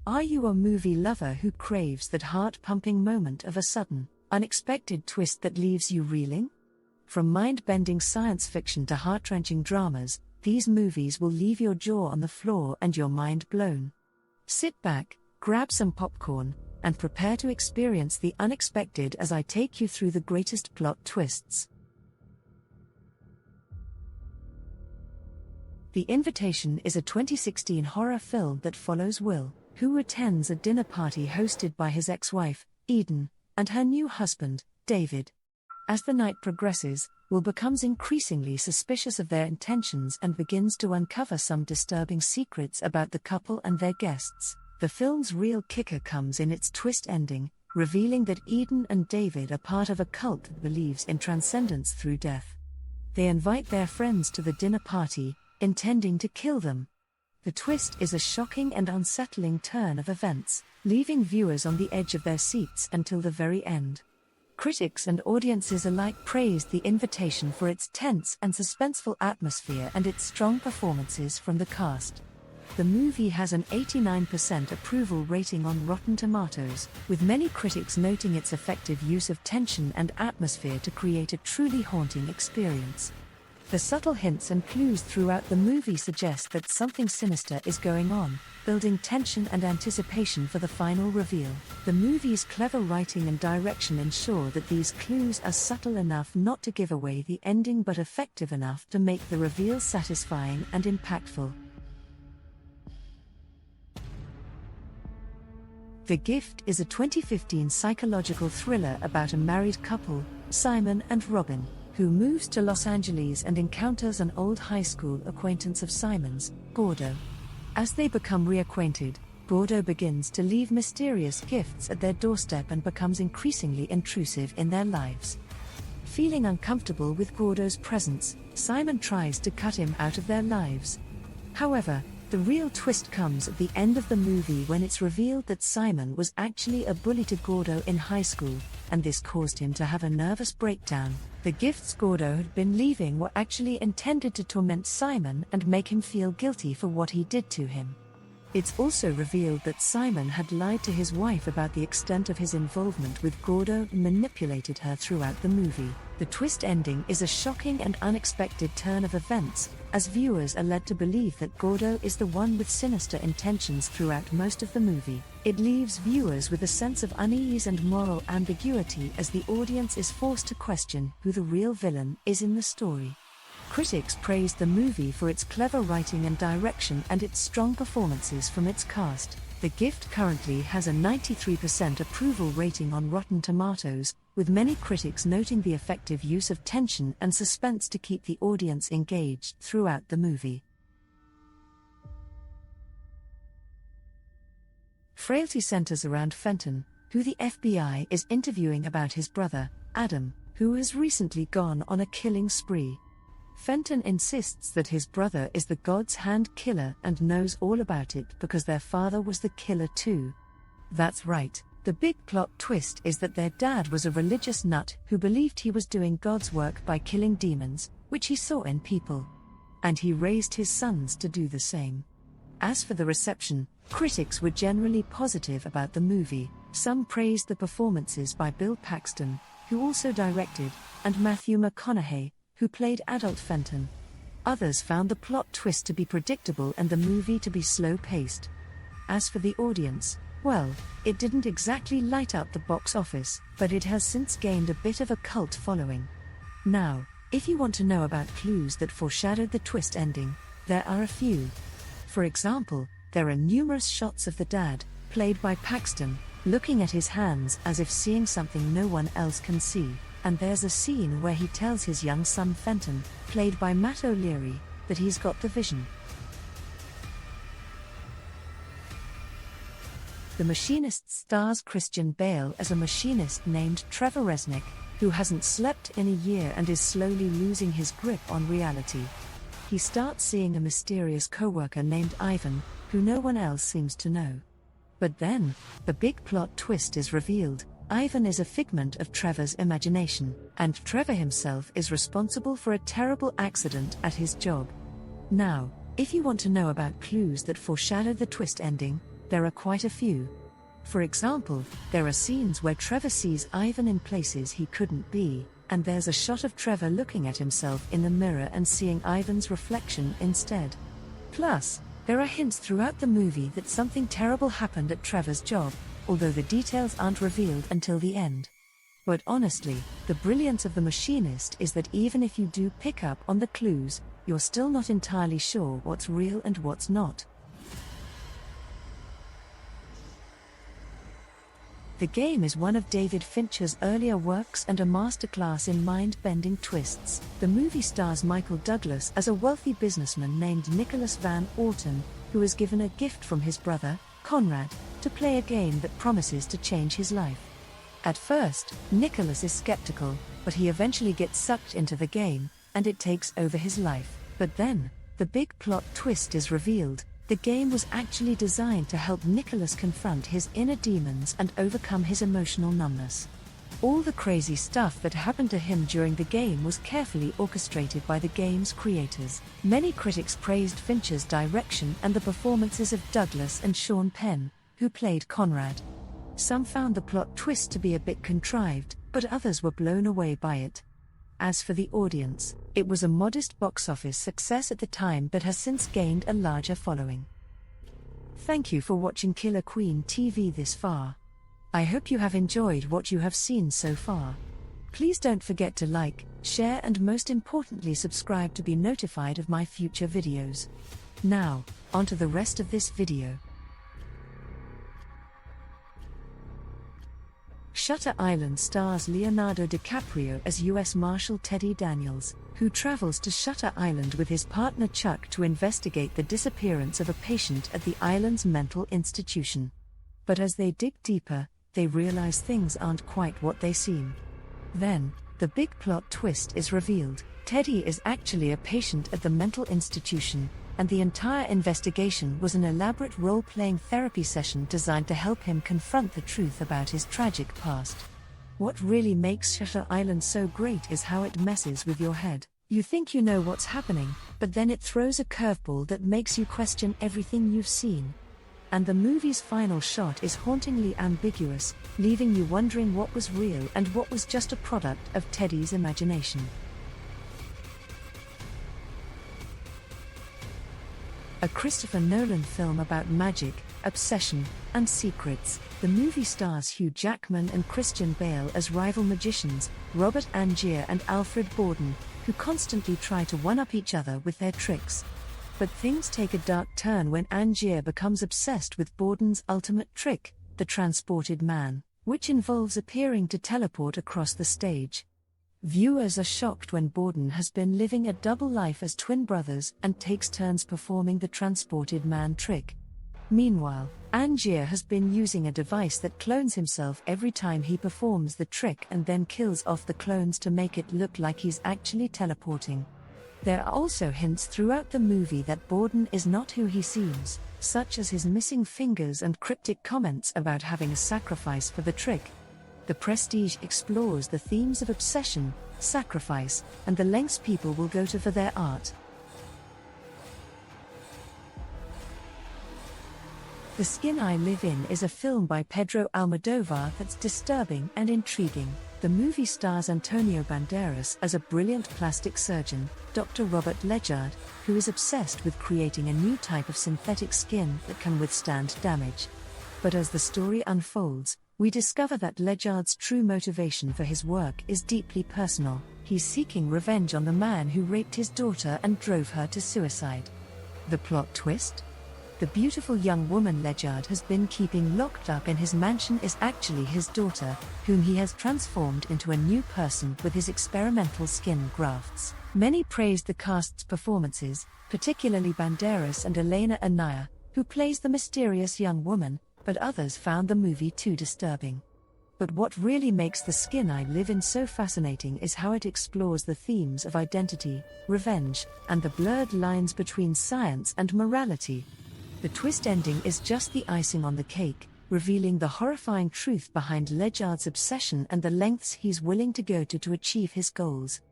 Are you a movie lover who craves that heart-pumping moment of a sudden, unexpected twist that leaves you reeling? From mind-bending science fiction to heart-wrenching dramas, these movies will leave your jaw on the floor and your mind blown. Sit back, grab some popcorn, and prepare to experience the unexpected as I take you through the greatest plot twists. The Invitation is a 2016 horror film that follows Will, who attends a dinner party hosted by his ex-wife, Eden, and her new husband, David. As the night progresses, Will becomes increasingly suspicious of their intentions and begins to uncover some disturbing secrets about the couple and their guests. The film's real kicker comes in its twist ending, revealing that Eden and David are part of a cult that believes in transcendence through death. They invite their friends to the dinner party, intending to kill them. The twist is a shocking and unsettling turn of events, leaving viewers on the edge of their seats until the very end. Critics and audiences alike praised The Invitation for its tense and suspenseful atmosphere and its strong performances from the cast. The movie has an 89% approval rating on Rotten Tomatoes, with many critics noting its effective use of tension and atmosphere to create a truly haunting experience. The subtle hints and clues throughout the movie suggest that something sinister is going on, building tension and anticipation for the final reveal. The movie's clever writing and direction ensure that these clues are subtle enough not to give away the ending but effective enough to make the reveal satisfying and impactful. The Gift is a 2015 psychological thriller about a married couple, Simon and Robin, who moves to Los Angeles and encounters an old high school acquaintance of Simon's, Gordo. As they become reacquainted, Gordo begins to leave mysterious gifts at their doorstep and becomes increasingly intrusive in their lives. Feeling uncomfortable with Gordo's presence, Simon tries to cut him out of their lives. However, the real twist comes at the end of the movie when it's revealed that Simon was actually a bully to Gordo in high school, and this caused him to have a nervous breakdown. The gifts Gordo had been leaving were actually intended to torment Simon and make him feel guilty for what he did to him. It's also revealed that Simon had lied to his wife about the extent of his involvement with Gordo and manipulated her throughout the movie. The twist ending is a shocking and unexpected turn of events, as viewers are led to believe that Gordo is the one with sinister intentions throughout most of the movie. It leaves viewers with a sense of unease and moral ambiguity as the audience is forced to question who the real villain is in the story. Critics praised the movie for its clever writing and direction and its strong performances from its cast. The Gift currently has a 93% approval rating on Rotten Tomatoes, with many critics noting the effective use of tension and suspense to keep the audience engaged throughout the movie. Frailty centers around Fenton, who the FBI is interviewing about his brother, Adam, who has recently gone on a killing spree. Fenton insists that his brother is the God's Hand killer and knows all about it because their father was the killer too. That's right, the big plot twist is that their dad was a religious nut who believed he was doing God's work by killing demons, which he saw in people. And he raised his sons to do the same. As for the reception, critics were generally positive about the movie. Some praised the performances by Bill Paxton, who also directed, and Matthew McConaughey, who played adult Fenton. Others found the plot twist to be predictable and the movie to be slow-paced. As for the audience, well, it didn't exactly light up the box office, but it has since gained a bit of a cult following. Now, if you want to know about clues that foreshadowed the twist ending, there are a few. For example, there are numerous shots of the dad, played by Paxton, looking at his hands as if seeing something no one else can see. And there's a scene where he tells his young son Fenton, played by Matt O'Leary, that he's got the vision. The Machinist stars Christian Bale as a machinist named Trevor Resnick, who hasn't slept in a year and is slowly losing his grip on reality. He starts seeing a mysterious coworker named Ivan, who no one else seems to know. But then, the big plot twist is revealed. Ivan is a figment of Trevor's imagination, and Trevor himself is responsible for a terrible accident at his job. Now, if you want to know about clues that foreshadow the twist ending, There are quite a few. For example, there are scenes where Trevor sees Ivan in places he couldn't be, and there's a shot of Trevor looking at himself in the mirror and seeing Ivan's reflection instead. Plus, there are hints throughout the movie that something terrible happened at Trevor's job, although the details aren't revealed until the end. But honestly, the brilliance of The Machinist is that even if you do pick up on the clues, you're still not entirely sure what's real and what's not. The Game is one of David Fincher's earlier works and a masterclass in mind-bending twists. The movie stars Michael Douglas as a wealthy businessman named Nicholas Van Orton, who is given a gift from his brother, Conrad, to play a game that promises to change his life. At first, Nicholas is skeptical, but he eventually gets sucked into the game, and it takes over his life. But then, the big plot twist is revealed. The game was actually designed to help Nicholas confront his inner demons and overcome his emotional numbness. All the crazy stuff that happened to him during the game was carefully orchestrated by the game's creators. Many critics praised Fincher's direction and the performances of Douglas and Sean Penn, who played Conrad. Some found the plot twist to be a bit contrived, but others were blown away by it. As for the audience, it was a modest box office success at the time but has since gained a larger following. Thank you for watching Killer Queen TV this far. I hope you have enjoyed what you have seen so far. Please don't forget to like, share and most importantly subscribe to be notified of my future videos. Now, on to the rest of this video. Shutter Island stars Leonardo DiCaprio as U.S. Marshal Teddy Daniels, who travels to Shutter Island with his partner Chuck to investigate the disappearance of a patient at the island's mental institution. But as they dig deeper, they realize things aren't quite what they seem. Then, the big plot twist is revealed. Teddy is actually a patient at the mental institution, and the entire investigation was an elaborate role-playing therapy session designed to help him confront the truth about his tragic past. What really makes Shutter Island so great is how it messes with your head. You think you know what's happening, but then it throws a curveball that makes you question everything you've seen. And the movie's final shot is hauntingly ambiguous, leaving you wondering what was real and what was just a product of Teddy's imagination. A Christopher Nolan film about magic, obsession, and secrets, the movie stars Hugh Jackman and Christian Bale as rival magicians, Robert Angier and Alfred Borden, who constantly try to one-up each other with their tricks. But things take a dark turn when Angier becomes obsessed with Borden's ultimate trick, the transported man, which involves appearing to teleport across the stage. Viewers are shocked when Borden has been living a double life as twin brothers and takes turns performing the transported man trick. Meanwhile, Angier has been using a device that clones himself every time he performs the trick and then kills off the clones to make it look like he's actually teleporting. There are also hints throughout the movie that Borden is not who he seems, such as his missing fingers and cryptic comments about having a sacrifice for the trick. The Prestige explores the themes of obsession, sacrifice, and the lengths people will go to for their art. The Skin I Live In is a film by Pedro Almodovar that's disturbing and intriguing. The movie stars Antonio Banderas as a brilliant plastic surgeon, Dr. Robert Ledgard, who is obsessed with creating a new type of synthetic skin that can withstand damage. But as the story unfolds, we discover that Ledgard's true motivation for his work is deeply personal. He's seeking revenge on the man who raped his daughter and drove her to suicide. The plot twist? The beautiful young woman Ledgard has been keeping locked up in his mansion is actually his daughter, whom he has transformed into a new person with his experimental skin grafts. Many praised the cast's performances, particularly Banderas and Elena Anaya, who plays the mysterious young woman, but others found the movie too disturbing. But what really makes The Skin I Live In so fascinating is how it explores the themes of identity, revenge, and the blurred lines between science and morality. The twist ending is just the icing on the cake, revealing the horrifying truth behind Ledgard's obsession and the lengths he's willing to go to achieve his goals.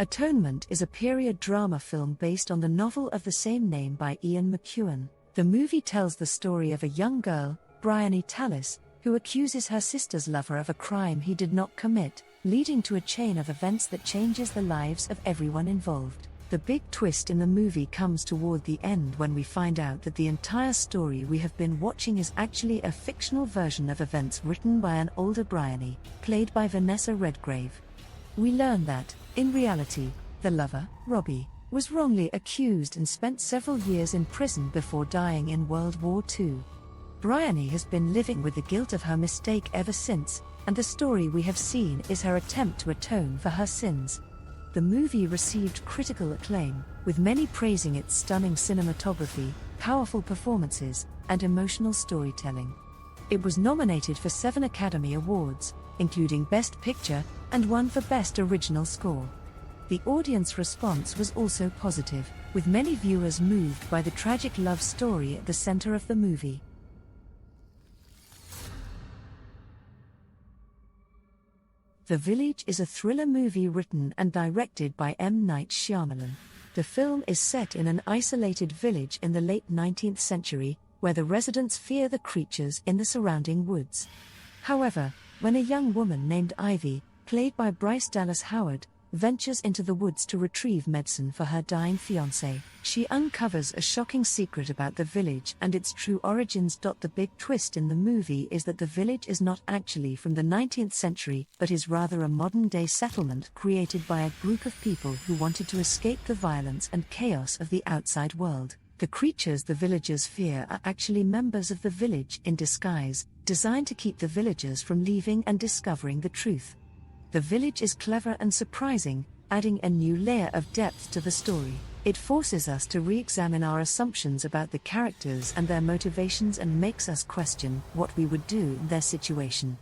Atonement is a period drama film based on the novel of the same name by Ian McEwan. The movie tells the story of a young girl, Bryony Tallis, who accuses her sister's lover of a crime he did not commit, leading to a chain of events that changes the lives of everyone involved. The big twist in the movie comes toward the end when we find out that the entire story we have been watching is actually a fictional version of events written by an older Bryony, played by Vanessa Redgrave. We learn that, in reality, the lover, Robbie, was wrongly accused and spent several years in prison before dying in World War II. Bryony has been living with the guilt of her mistake ever since, and the story we have seen is her attempt to atone for her sins. The movie received critical acclaim, with many praising its stunning cinematography, powerful performances, and emotional storytelling. It was nominated for 7 Academy Awards, including Best Picture, and won for Best Original Score. The audience response was also positive, with many viewers moved by the tragic love story at the center of the movie. The Village is a thriller movie written and directed by M. Night Shyamalan. The film is set in an isolated village in the late 19th century, where the residents fear the creatures in the surrounding woods. However, when a young woman named Ivy, played by Bryce Dallas Howard, ventures into the woods to retrieve medicine for her dying fiancé, she uncovers a shocking secret about the village and its true origins. The big twist in the movie is that the village is not actually from the 19th century but is rather a modern-day settlement created by a group of people who wanted to escape the violence and chaos of the outside world. The creatures the villagers fear are actually members of the village in disguise, designed to keep the villagers from leaving and discovering the truth. The Village is clever and surprising, adding a new layer of depth to the story. It forces us to re-examine our assumptions about the characters and their motivations and makes us question what we would do in their situation.